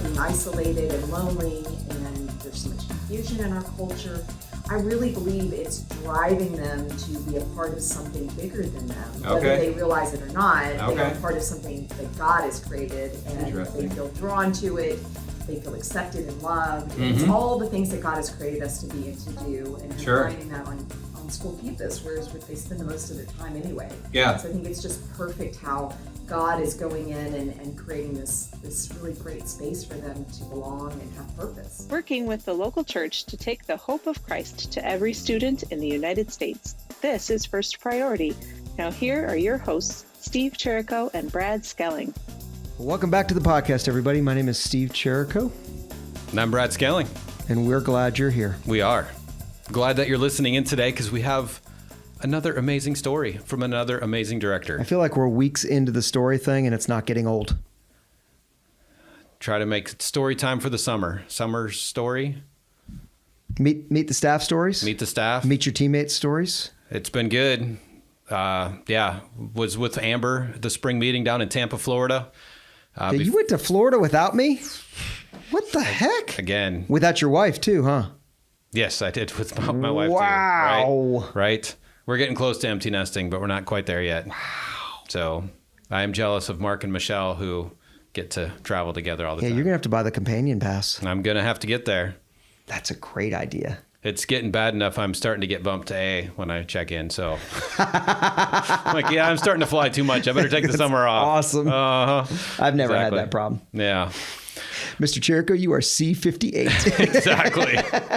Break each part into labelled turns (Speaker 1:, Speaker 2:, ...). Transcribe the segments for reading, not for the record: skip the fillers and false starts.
Speaker 1: being isolated and lonely, and there's so much confusion in our culture. I really believe it's driving them to be a part of something bigger than them. Whether they realize it or not, they are part of something that God has created, and they feel drawn to it. They feel accepted and loved. Mm-hmm. It's all the things that God has created us to be and to do, and finding that on school campus, whereas they spend the most of their time anyway.
Speaker 2: Yeah.
Speaker 1: So I think it's just perfect how God is going in and creating this really great space for them to belong and have purpose.
Speaker 3: Working with the local church to take the hope of Christ to every student in the United States. This is First Priority. Now here are your hosts, Steve Cherico and Brad Skelling.
Speaker 4: Welcome back to the podcast, everybody. My name is Steve Cherico.
Speaker 2: And I'm Brad Skelling.
Speaker 4: And we're glad you're here.
Speaker 2: We are. Glad that you're listening in today because we have another amazing story from another amazing director.
Speaker 4: I feel like we're weeks into the story thing and it's not getting old.
Speaker 2: Try to make story time for the summer. Summer story.
Speaker 4: Meet the staff stories.
Speaker 2: Meet the staff.
Speaker 4: Meet your teammates stories.
Speaker 2: It's been good. Was with Amber at the spring meeting down in Tampa, Florida.
Speaker 4: You went to Florida without me? What the heck?
Speaker 2: Again.
Speaker 4: Without your wife too, huh?
Speaker 2: Yes, I did with my wife too.
Speaker 4: Wow.
Speaker 2: Right. We're getting close to empty nesting, but we're not quite there yet.
Speaker 4: Wow.
Speaker 2: So I am jealous of Mark and Michelle who get to travel together all the time.
Speaker 4: Yeah, you're going to have to buy the companion pass.
Speaker 2: I'm going to have to get there.
Speaker 4: That's a great idea.
Speaker 2: It's getting bad enough I'm starting to get bumped to A when I check in. So I'm like, I'm starting to fly too much. I better take the summer off.
Speaker 4: Awesome. I've never had that problem.
Speaker 2: Yeah.
Speaker 4: Mr. Cherico, you are C58.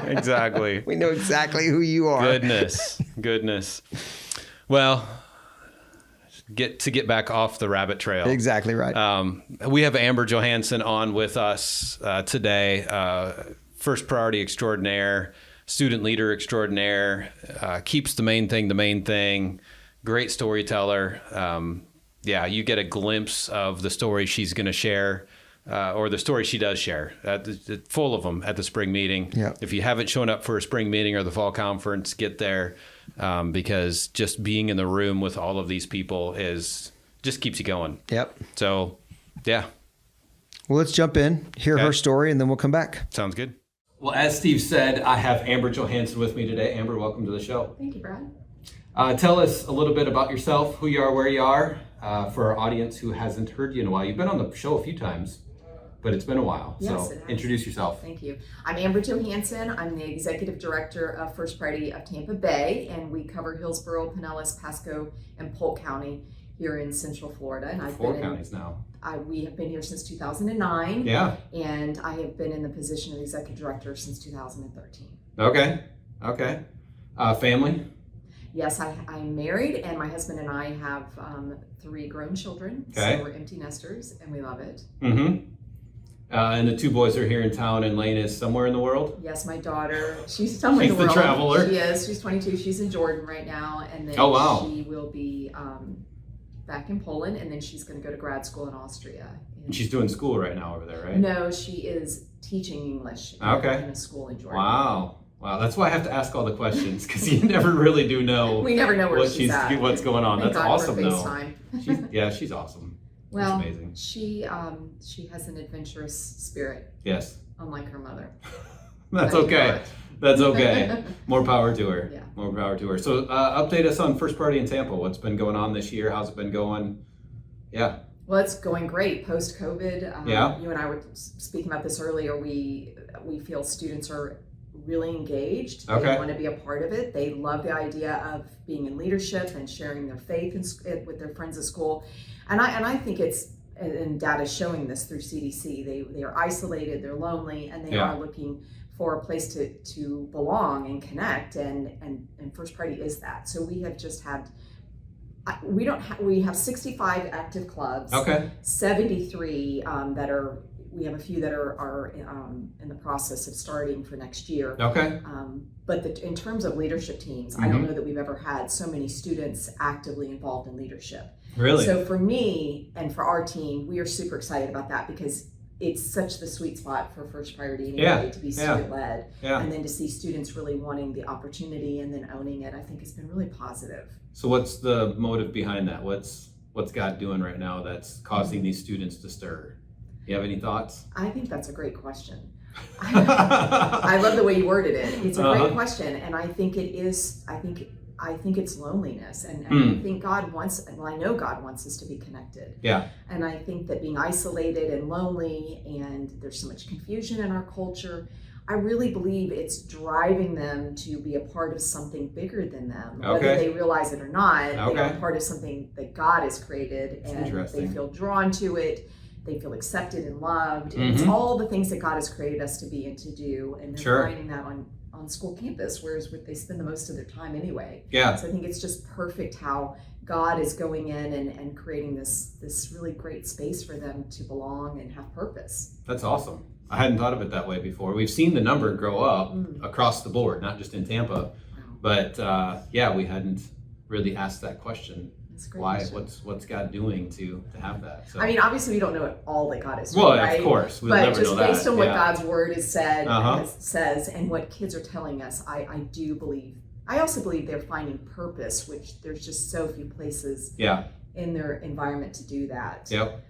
Speaker 2: Exactly.
Speaker 4: We know exactly who you are.
Speaker 2: Goodness. Well, get back off the rabbit trail.
Speaker 4: Exactly right.
Speaker 2: We have Amber Johanson on with us today. First priority extraordinaire, student leader extraordinaire, keeps the main thing. Great storyteller. You get a glimpse of the story she's going to share. Or the story she does share, full of them at the spring meeting.
Speaker 4: Yep.
Speaker 2: If you haven't shown up for a spring meeting or the fall conference, get there because just being in the room with all of these people just keeps you going.
Speaker 4: Yep.
Speaker 2: So, yeah.
Speaker 4: Well, let's jump in, hear her story, and then we'll come back.
Speaker 2: Sounds good. Well, as Steve said, I have Amber Johanson with me today. Amber, welcome to the show.
Speaker 1: Thank you, Brad.
Speaker 2: Tell us a little bit about yourself, who you are, where you are, for our audience who hasn't heard you in a while. You've been on the show a few times. But it's been a while,
Speaker 1: yes,
Speaker 2: so introduce yourself.
Speaker 1: Thank you. I'm Amber Johanson. I'm the Executive Director of First Priority of Tampa Bay, and we cover Hillsborough, Pinellas, Pasco, and Polk County here in Central Florida. And
Speaker 2: Four counties now.
Speaker 1: We have been here since 2009.
Speaker 2: Yeah.
Speaker 1: And I have been in the position of Executive Director since 2013.
Speaker 2: Okay. Family?
Speaker 1: Yes, I'm married, and my husband and I have 3 grown children.
Speaker 2: Okay.
Speaker 1: So we're empty nesters, and we love it.
Speaker 2: Mm-hmm. And the 2 boys are here in town, and Lane is somewhere in the world?
Speaker 1: Yes, my daughter, she's somewhere in the world.
Speaker 2: She's the traveler.
Speaker 1: She is. She's 22. She's in Jordan right now. And then she will be back in Poland, and then she's going to go to grad school in Austria.
Speaker 2: And she's doing school right now over there, right?
Speaker 1: No, she is teaching English in a school in Jordan.
Speaker 2: Wow. That's why I have to ask all the questions, because you never really do know.
Speaker 1: We never know where she's at.
Speaker 2: What's going on.
Speaker 1: Thank
Speaker 2: That's
Speaker 1: God
Speaker 2: awesome,
Speaker 1: for
Speaker 2: though.
Speaker 1: FaceTime.
Speaker 2: She's awesome.
Speaker 1: Well,
Speaker 2: That's amazing.
Speaker 1: She has an adventurous spirit.
Speaker 2: Yes.
Speaker 1: Unlike her mother.
Speaker 2: That's okay. That's okay. More power to her.
Speaker 1: Yeah.
Speaker 2: More power to her. So update us on First Priority in Tampa. What's been going on this year? How's it been going? Yeah.
Speaker 1: Well, it's going great post-COVID. You and I were speaking about this earlier. We feel students are really engaged.
Speaker 2: Okay.
Speaker 1: They want to be a part of it. They love the idea of being in leadership and sharing their faith with their friends at school. And I think and data is showing this through CDC. They are isolated, they're lonely, and they are looking for a place to belong and connect. And First Priority is that. So we have just had. We have 65 active clubs.
Speaker 2: Okay.
Speaker 1: 73 that are. We have a few that are in the process of starting for next year.
Speaker 2: Okay.
Speaker 1: But in terms of leadership teams, I don't know that we've ever had so many students actively involved in leadership.
Speaker 2: Really?
Speaker 1: So for me and for our team, we are super excited about that because it's such the sweet spot for First Priority anyway, to be student-led.
Speaker 2: Yeah.
Speaker 1: And then to see students really wanting the opportunity and then owning it, I think it's been really positive.
Speaker 2: So what's the motive behind that? What's God doing right now that's causing these students to stir? You have any thoughts?
Speaker 1: I think that's a great question. I love the way you worded it. It's a great question, and I think it is. I think it's loneliness, and I think God wants. Well, I know God wants us to be connected.
Speaker 2: Yeah.
Speaker 1: And I think that being isolated and lonely, and there's so much confusion in our culture. I really believe it's driving them to be a part of something bigger than them, whether they realize it or not. They are part of something that God has created, and they feel drawn to it. They feel accepted and loved. And it's all the things that God has created us to be and to do. And they're finding that on school campus, whereas they spend the most of their time anyway.
Speaker 2: Yeah.
Speaker 1: So I think it's just perfect how God is going in and creating this really great space for them to belong and have purpose.
Speaker 2: That's awesome. I hadn't thought of it that way before. We've seen the number grow up across the board, not just in Tampa, but we hadn't really asked that question. Why? What's God doing to have that? So.
Speaker 1: I mean, obviously, we don't know all that God is doing,
Speaker 2: well,
Speaker 1: right?
Speaker 2: Of course, we'll
Speaker 1: but
Speaker 2: never
Speaker 1: just
Speaker 2: know that.
Speaker 1: based on what God's Word has says, and what kids are telling us, I do believe. I also believe they're finding purpose, which there's just so few places in their environment to do that.
Speaker 2: Yep.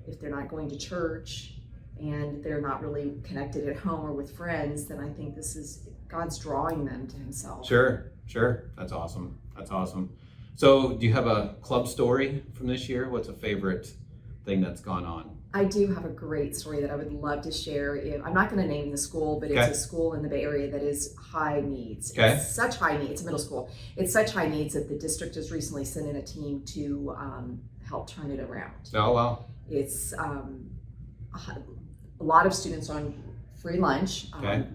Speaker 1: If they're not going to church and they're not really connected at home or with friends, then I think this is God's drawing them to Himself.
Speaker 2: Sure. That's awesome. So do you have a club story from this year? What's a favorite thing that's gone on?
Speaker 1: I do have a great story that I would love to share. I'm not going to name the school, but it's a school in the Bay Area that is high needs. It's such high needs. It's a middle school. It's such high needs that the district has recently sent in a team to help turn it around.
Speaker 2: Oh, wow.
Speaker 1: It's a lot of students on free lunch,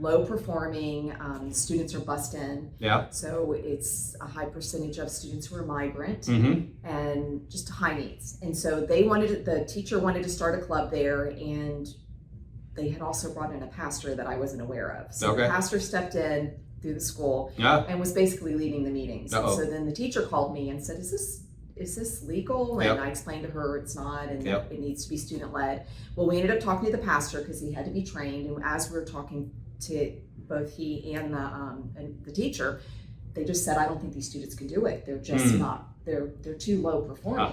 Speaker 1: low performing, students are bussed in. Yeah. So it's a high percentage of students who are migrant and just high needs. And so the teacher wanted to start a club there, and they had also brought in a pastor that I wasn't aware of. So the pastor stepped in through the school and was basically leading the meetings. And so then the teacher called me and said, is this legal? And I explained to her it's not, and that it needs to be student-led. Well, we ended up talking to the pastor because he had to be trained, and as we were talking to both he and the teacher, they just said, I don't think these students can do it. They're just not, they're too low performing.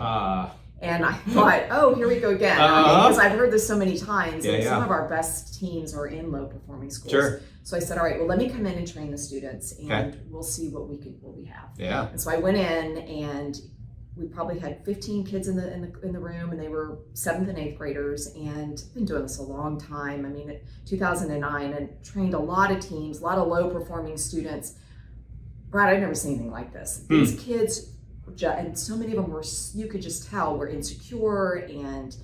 Speaker 1: And I thought, oh, here we go again. Because I've heard this so many times, and some of our best teams are in low performing schools. Sure. So I said, all right, well, let me come in and train the students, and we'll see what we have. Yeah. And so I went in, and we probably had 15 kids in the room, and they were 7th and 8th graders, and I've been doing this a long time. I mean, 2009, and trained a lot of teams, a lot of low performing students. Brad, I've never seen anything like this. These kids, and so many of them were, you could just tell, were insecure and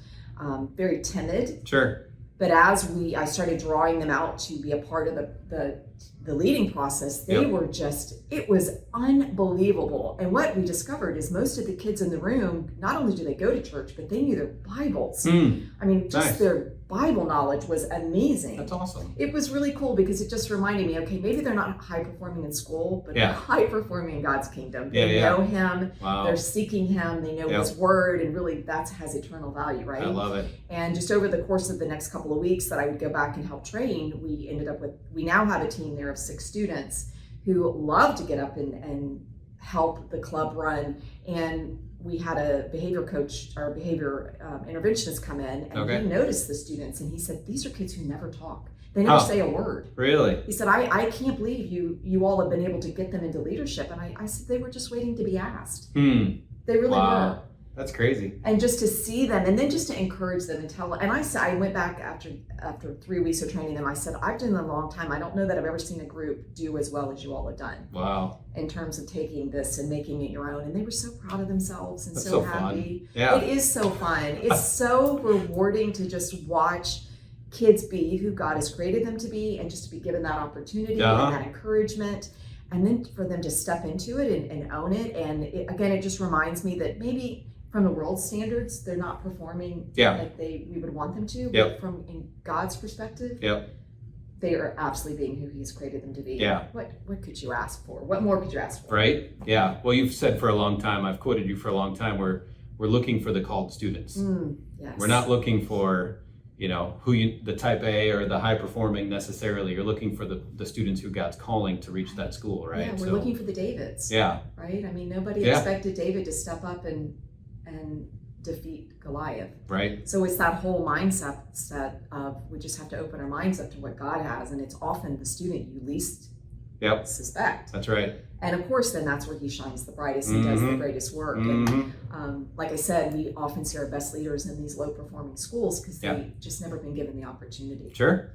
Speaker 1: very timid. Sure. But as I started drawing them out to be a part of the leading process, they were just, it was unbelievable. And what we discovered is most of the kids in the room, not only do they go to church, but they knew their Bibles. I mean, just their Bible knowledge was amazing. That's awesome. It was really cool because it just reminded me, okay, maybe they're not high performing in school, but they're high performing in God's kingdom. They know Him, they're seeking Him, they know His Word, and really that has eternal value, right? I love it. And just over the course of the next couple of weeks that I would go back and help train, we now have a team there of 6 students who love to get up and help the club run. And we had a behavior coach, our behavior interventionist come in, and he noticed the students, and he said, these are kids who never talk. They never say a word. Really? He said, I can't believe you all have been able to get them into leadership. And I said, they were just waiting to be asked. They really were. That's crazy. And just to see them, and then just to encourage them and tell them. And I went back after 3 weeks of training them. I said, I've done it a long time. I don't know that I've ever seen a group do as well as you all have done. Wow. In terms of taking this and making it your own. And they were so proud of themselves and so happy. Fun. Yeah. It is so fun. It's so rewarding to just watch kids be who God has created them to be, and just to be given that opportunity and that encouragement. And then for them to step into it and own it. And it just reminds me that maybe from the world standards, they're not performing like we would want them to. But in God's perspective, they are absolutely being who He's created them to be. Yeah. What could you ask for? What more could you ask for? Right. Yeah. Well, you've said for a long time, I've quoted you for a long time, we're looking for the called students. Yes. We're not looking for, the type A or the high performing necessarily. You're looking for the students who God's calling to reach that school, right? Yeah, we're looking for the Davids. Yeah. Right? I mean, nobody expected David to step up and defeat Goliath.
Speaker 2: Right.
Speaker 1: So it's that whole mindset of we just have to open our minds up to what God has, and it's often the student you least suspect.
Speaker 2: That's right.
Speaker 1: And of course, then that's where he shines the brightest and does the greatest work. And like I said, we often see our best leaders in these low-performing schools because they've just never been given the opportunity.
Speaker 2: Sure.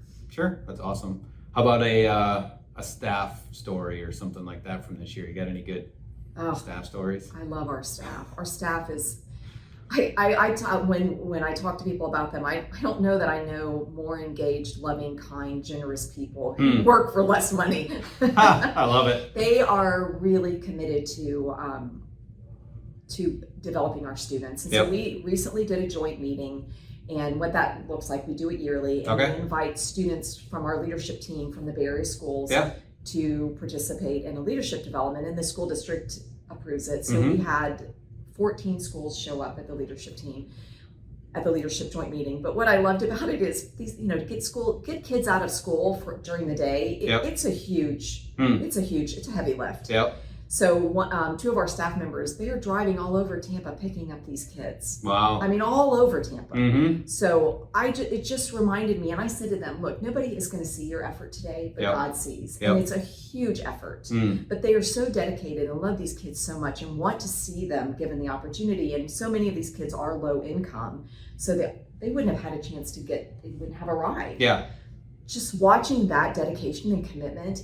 Speaker 2: That's awesome. How about a staff story or something like that from this year? You got any good staff stories?
Speaker 1: I love our staff. Our staff is, when I talk to people about them, I don't know that I know more engaged, loving, kind, generous people who work for less money.
Speaker 2: I love it.
Speaker 1: They are really committed to developing our students. And so we recently did a joint meeting, and what that looks like, we do it yearly, and we invite students from our leadership team from the Bay Area schools to participate in a leadership development, and the school district approves it. So we had 14 schools show up at the leadership team at the leadership joint meeting. But what I loved about it is these, to get kids out of school during the day. It's a heavy lift. So two of our staff members, they are driving all over Tampa picking up these kids.
Speaker 2: Wow.
Speaker 1: I mean, all over Tampa. So it just reminded me, and I said to them, look, nobody is going to see your effort today, but God sees. And it's a huge effort. But they are so dedicated and love these kids so much and want to see them given the opportunity. And so many of these kids are low income, so that they wouldn't have had a chance they wouldn't have a ride. Just watching that dedication and commitment,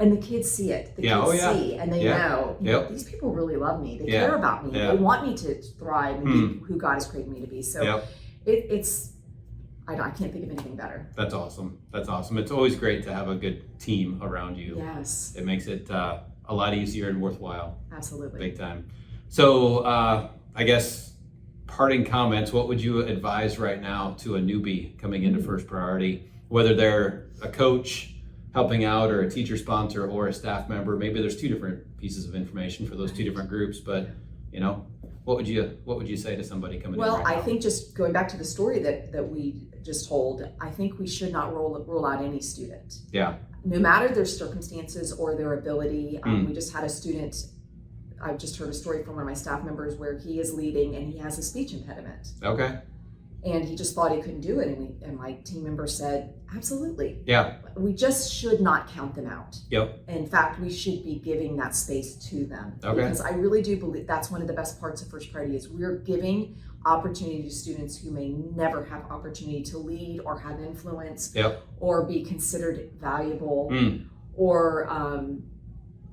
Speaker 1: and the kids see it. The kids see, and they know, these people really love me. They care about me. They want me to thrive and be who God has created me to be. So I can't think of anything better.
Speaker 2: That's awesome. It's always great to have a good team around you.
Speaker 1: Yes.
Speaker 2: It makes it a lot easier and worthwhile.
Speaker 1: Absolutely.
Speaker 2: Big time. So I guess parting comments, what would you advise right now to a newbie coming into First Priority, whether they're a coach helping out or a teacher sponsor or a staff member? Maybe there's two different pieces of information for those two different groups, but what would you say to somebody coming in right now?
Speaker 1: I think just going back to the story that we just told, I think we should not rule out any student. No matter their circumstances or their ability. We just had a student, I've just heard a story from one of my staff members where he is leading and he has a speech impediment. And he just thought he couldn't do it. And my team member said, absolutely. We just should not count them out. In fact, we should be giving that space to them. Because I really do believe that's one of the best parts of First Priority is we're giving opportunity to students who may never have opportunity to lead or have influence or be considered valuable or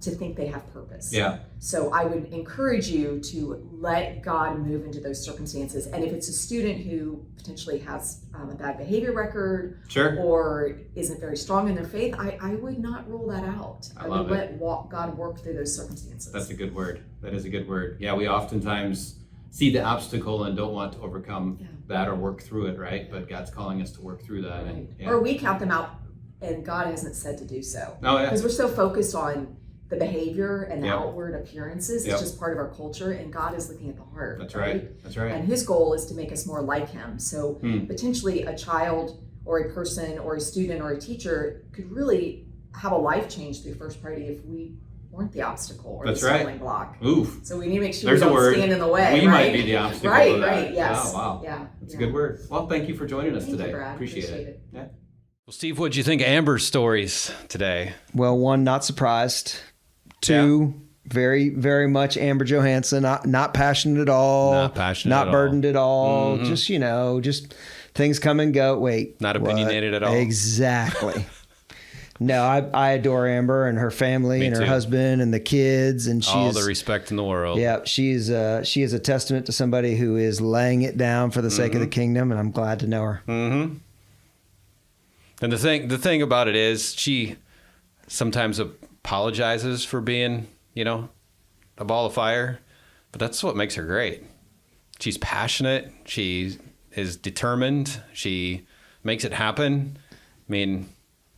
Speaker 1: to think they have purpose. So I would encourage you to let God move into those circumstances. And if it's a student who potentially has a bad behavior record or isn't very strong in their faith, I would not rule that out. I would let God work through those circumstances.
Speaker 2: That's a good word. That is a good word. We oftentimes see the obstacle and don't want to overcome that or work through it, right? But God's calling us to work through that.
Speaker 1: Or we count them out and God hasn't said to do so.
Speaker 2: Because
Speaker 1: we're so focused on the behavior and the outward appearances. It's just part of our culture, and God is looking at the heart.
Speaker 2: That's right.
Speaker 1: And his goal is to make us more like him. So potentially a child or a person or a student or a teacher could really have a life change through First Priority if we weren't the obstacle or the stumbling block. So we need to make sure we don't stand in the way.
Speaker 2: We might be the obstacle.
Speaker 1: Right, yes.
Speaker 2: Wow. That's a good word. Well, thank you for joining us today.
Speaker 1: You, Brad.
Speaker 2: Appreciate it.
Speaker 1: Yeah.
Speaker 2: Well, Steve, what did you think of Amber's stories today?
Speaker 4: Well, one, not surprised. Two, very, very much Amber Johansen, not passionate at all. Not burdened at all. Just, just things come and go. Wait.
Speaker 2: Not opinionated at all.
Speaker 4: Exactly. No, I adore Amber and her family and her husband and the kids, and
Speaker 2: all the respect in the world.
Speaker 4: Yeah, she is a testament to somebody who is laying it down for the sake of the kingdom, and I'm glad to know her.
Speaker 2: And the thing about it is, she sometimes apologizes for being, a ball of fire, but that's what makes her great. She's passionate. She is determined. She makes it happen. I mean,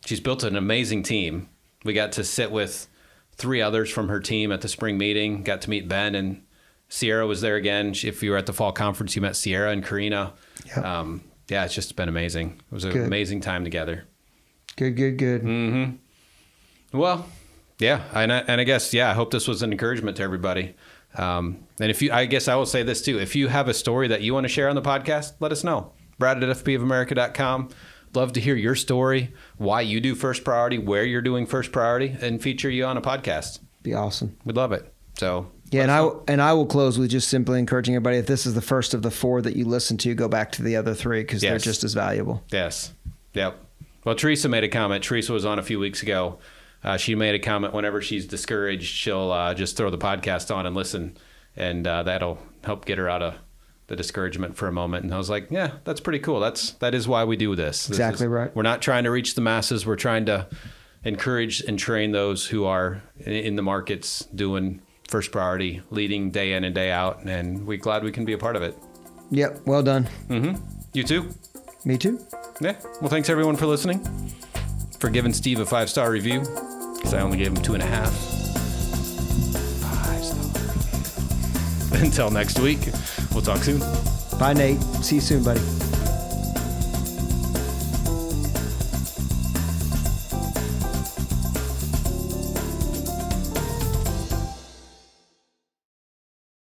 Speaker 2: she's built an amazing team. We got to sit with 3 others from her team at the spring meeting, got to meet Ben, and Sierra was there again. If you were at the fall conference, you met Sierra and Karina. It's just been amazing. It was an amazing time together. Good. Well, yeah, and I guess, I hope this was an encouragement to everybody. And I guess I will say this too. If you have a story that you want to share on the podcast, let us know. Brad@fpofamerica.com. Love to hear your story, why you do First Priority, where you're doing First Priority, and feature you on a podcast.
Speaker 4: Be awesome.
Speaker 2: We'd love it. So
Speaker 4: yeah, and I will close with just simply encouraging everybody, if this is the first of the 4 that you listen to, go back to the other 3 because they're just as valuable.
Speaker 2: Yes. Yep. Well, Teresa made a comment. Teresa was on a few weeks ago. She made a comment, whenever she's discouraged, she'll just throw the podcast on and listen, and that'll help get her out of the discouragement for a moment. And I was like, yeah, that's pretty cool. That is why we do this.
Speaker 4: Exactly right.
Speaker 2: We're not trying to reach the masses. We're trying to encourage and train those who are in the markets doing First Priority, leading day in and day out. And we're glad we can be a part of it.
Speaker 4: Yep. Well done.
Speaker 2: Mm-hmm. You too?
Speaker 4: Me too.
Speaker 2: Yeah. Well, thanks everyone for listening, for giving Steve a 5-star review, because I only gave him 2.5. 5-star review. Until next week, we'll talk soon.
Speaker 4: Bye, Nate. See you soon, buddy.